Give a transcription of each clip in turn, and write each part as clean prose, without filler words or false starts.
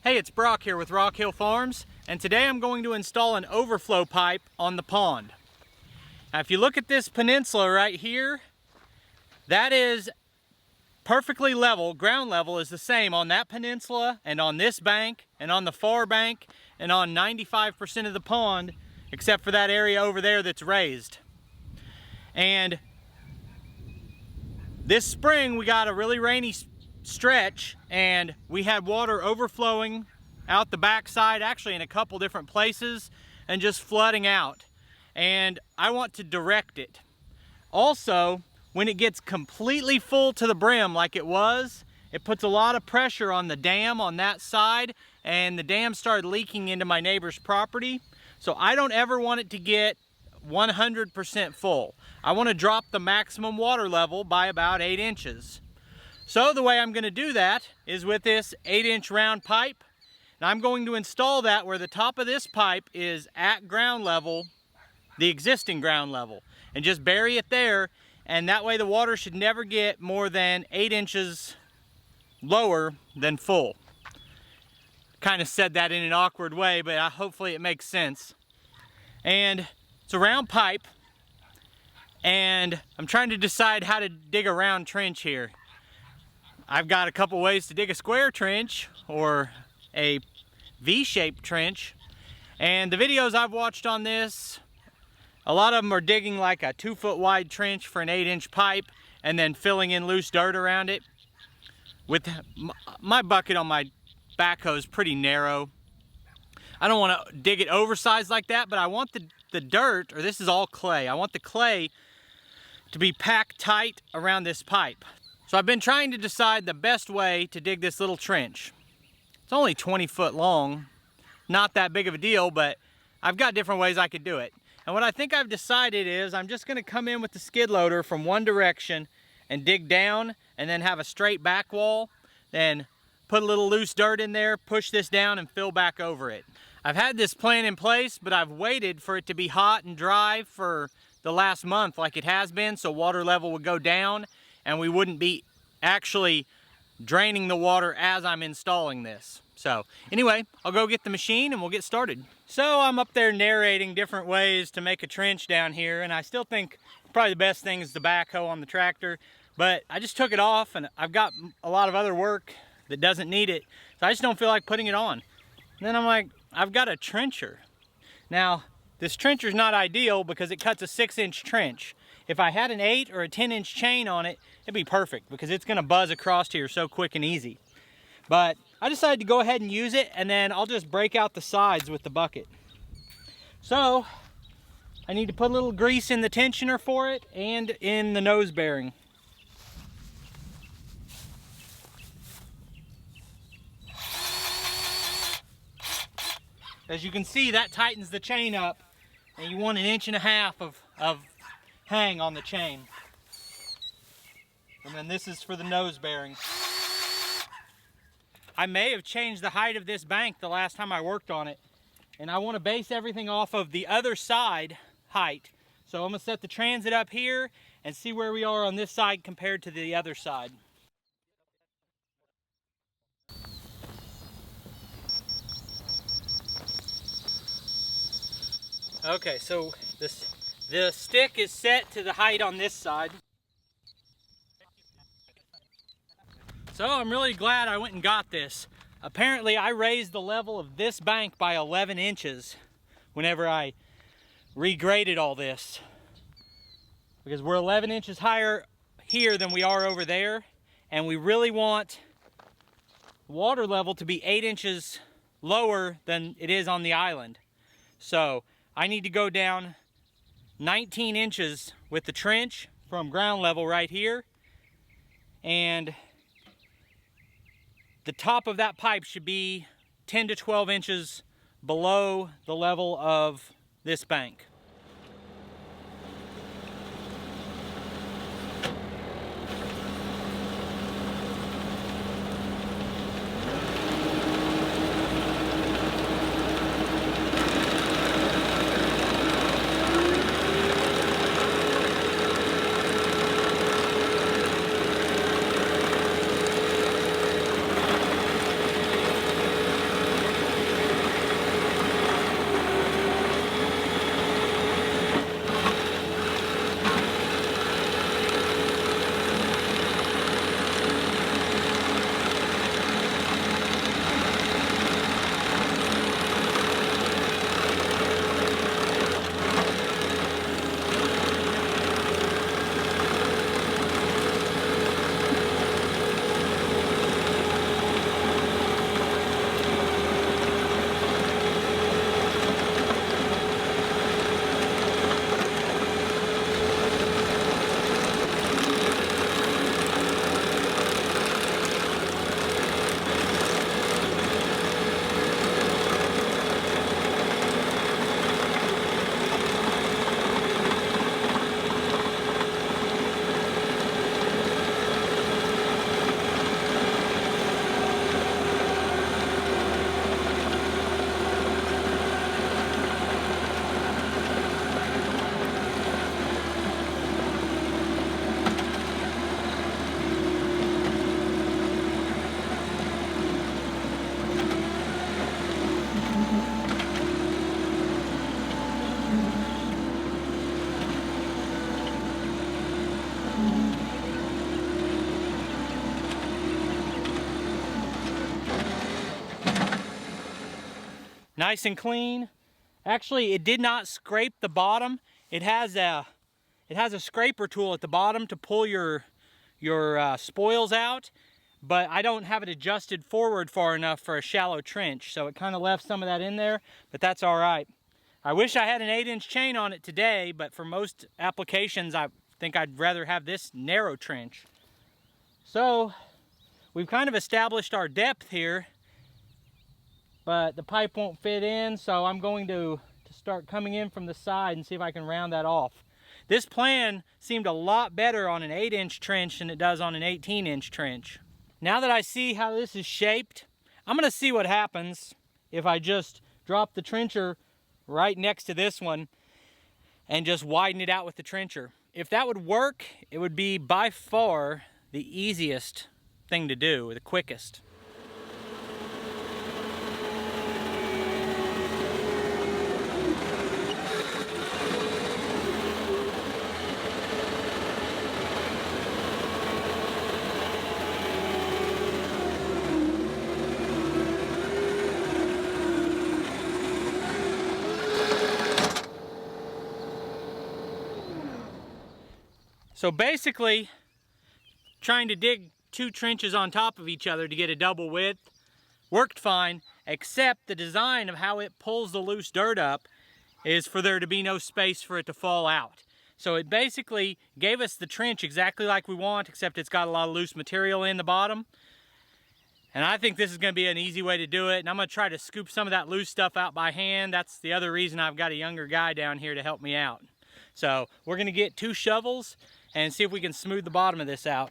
Hey, it's Brock here with Rock Hill Farms, and today I'm going to install an overflow pipe on the pond. Now, if you look at this peninsula right here, that is perfectly level. Ground level is the same on that peninsula and on this bank and on the far bank and on 95% of the pond, except for that area over there that's raised. And this spring we got a really rainy stretch and we had water overflowing out the backside, actually in a couple different places, and just flooding out. And I want to direct it. Also, when it gets completely full to the brim like it was, it puts a lot of pressure on the dam on that side, and the dam started leaking into my neighbor's property. So I don't ever want it to get 100% full. I want to drop the maximum water level by about 8 inches. So the way I'm going to do that is with this 8-inch round pipe. And I'm going to install that where the top of this pipe is at ground level, the existing ground level, and just bury it there. And that way the water should never get more than 8 inches lower than full. Kind of said that in an awkward way, but hopefully it makes sense. And it's a round pipe, and I'm trying to decide how to dig a round trench here. I've got a couple ways to dig a square trench or a V-shaped trench, and the videos I've watched on this, a lot of them are digging like a 2-foot wide trench for an 8-inch pipe and then filling in loose dirt around it. With my bucket on my backhoe is pretty narrow. I don't want to dig it oversized like that, but I want the dirt, or this is all clay, I want the clay to be packed tight around this pipe. So I've been trying to decide the best way to dig this little trench. It's only 20 foot long, not that big of a deal, but I've got different ways I could do it. And what I think I've decided is I'm just gonna come in with the skid loader from one direction and dig down and then have a straight back wall, then put a little loose dirt in there, push this down and fill back over it. I've had this plan in place, but I've waited for it to be hot and dry for the last month like it has been, so water level would go down and we wouldn't be actually draining the water as I'm installing this. So anyway, I'll go get the machine and we'll get started. So I'm up there narrating different ways to make a trench down here, and I still think probably the best thing is the backhoe on the tractor, but I just took it off and I've got a lot of other work that doesn't need it, so I just don't feel like putting it on. And then I'm like, I've got a trencher. Now, this trencher's not ideal because it cuts a 6-inch trench. If I had an 8 or a 10-inch chain on it, it'd be perfect because it's gonna buzz across here so quick and easy. But I decided to go ahead and use it, and then I'll just break out the sides with the bucket. So I need to put a little grease in the tensioner for it and in the nose bearing. As you can see, that tightens the chain up, and you want 1.5 inches of hang on the chain. And then this is for the nose bearing. I may have changed the height of this bank the last time I worked on it, and I want to base everything off of the other side height. So I'm going to set the transit up here and see where we are on this side compared to the other side. Okay, so the stick is set to the height on this side. So I'm really glad I went and got this. Apparently I raised the level of this bank by 11 inches whenever I regraded all this. Because we're 11 inches higher here than we are over there, and we really want water level to be 8 inches lower than it is on the island. So I need to go down 19 inches with the trench from ground level right here, and the top of that pipe should be 10 to 12 inches below the level of this bank. nice and clean. Actually, it did not scrape the bottom. It has a scraper tool at the bottom to pull your spoils out, but I don't have it adjusted forward far enough for a shallow trench, so it kind of left some of that in there, but that's all right. I wish I had an 8-inch chain on it today, but for most applications, I think I'd rather have this narrow trench. So we've kind of established our depth here, but the pipe won't fit in, so I'm going to start coming in from the side and see if I can round that off. This plan seemed a lot better on an 8-inch trench than it does on an 18-inch trench. Now that I see how this is shaped, I'm gonna see what happens if I just drop the trencher right next to this one and just widen it out with the trencher. If that would work, it would be by far the easiest thing to do, the quickest. So basically, trying to dig 2 trenches on top of each other to get a double width worked fine, except the design of how it pulls the loose dirt up is for there to be no space for it to fall out. So it basically gave us the trench exactly like we want, except it's got a lot of loose material in the bottom. And I think this is going to be an easy way to do it, and I'm going to try to scoop some of that loose stuff out by hand. That's the other reason I've got a younger guy down here to help me out. So we're going to get 2 shovels and see if we can smooth the bottom of this out.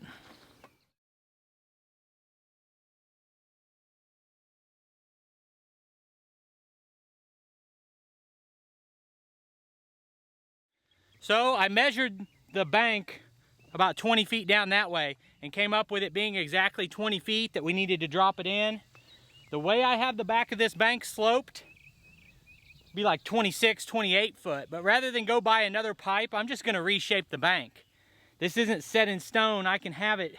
So I measured the bank about 20 feet down that way and came up with it being exactly 20 feet that we needed to drop it in. The way I have the back of this bank sloped, it'd be like 26, 28 foot, but rather than go buy another pipe, I'm just gonna reshape the bank. This isn't set in stone. I can have it,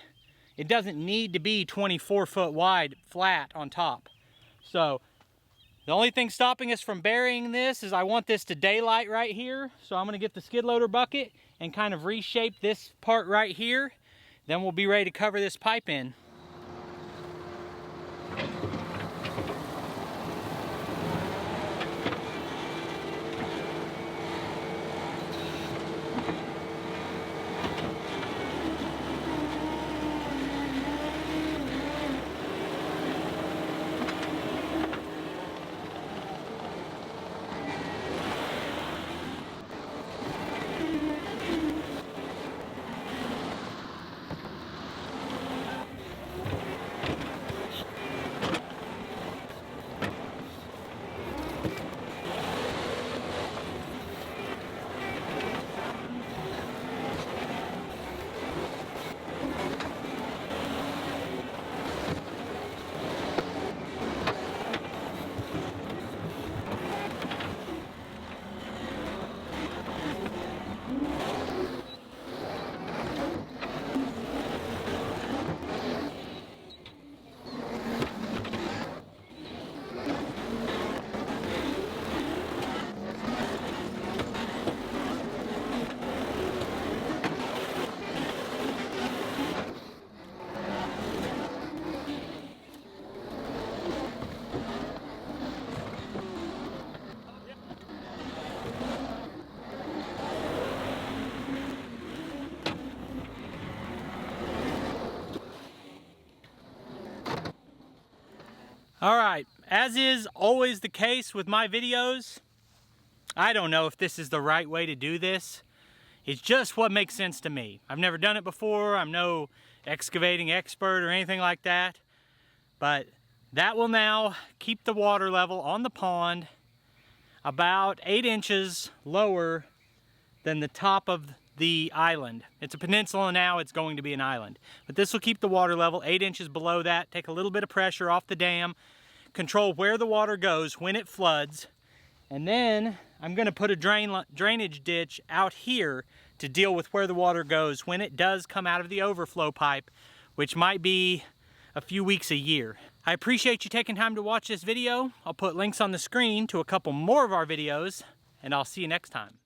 it doesn't need to be 24 foot wide flat on top. So the only thing stopping us from burying this is I want this to daylight right here. So I'm gonna get the skid loader bucket and kind of reshape this part right here. Then we'll be ready to cover this pipe in. All right, as is always the case with my videos, I don't know if this is the right way to do this. It's just what makes sense to me. I've never done it before. I'm no excavating expert or anything like that. But that will now keep the water level on the pond about 8 inches lower than the top of the island. It's a peninsula now, it's going to be an island. But this will keep the water level 8 inches below that, take a little bit of pressure off the dam, control where the water goes when it floods, and then I'm gonna put a drainage ditch out here to deal with where the water goes when it does come out of the overflow pipe, which might be a few weeks, a year. I appreciate you taking time to watch this video. I'll put links on the screen to a couple more of our videos, and I'll see you next time.